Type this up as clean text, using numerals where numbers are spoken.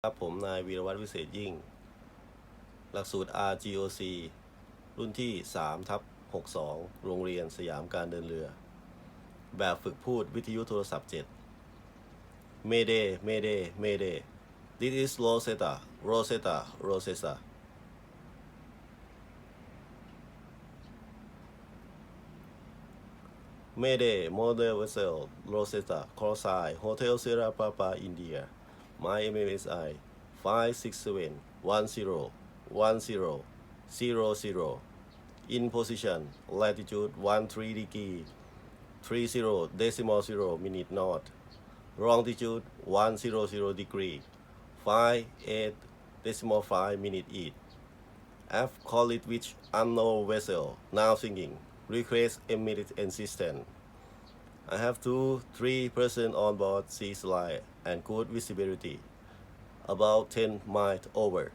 ครับผมนายวีรวัฒน์วิเศษยิ่งหลักสูตร R-Goc รุ่นที่3/62โรงเรียนสยามการเดินเรือแบบฝึกพูดวิทยุโทรศัพท์7 Mayday Mayday Mayday This is Rosetta Rosetta Rosetta Mayday Model Vessel Rosetta Call sign Hotel Sierra Papa India My MMSI 567101000 in position latitude 13 degree 30 decimal 0 minute north longitude 100 degree 58 decimal 5 minute east I've called it which unknown vessel now sinking request immediate assistance I have 2-3 persons on board sea slide and good visibility about 10 miles over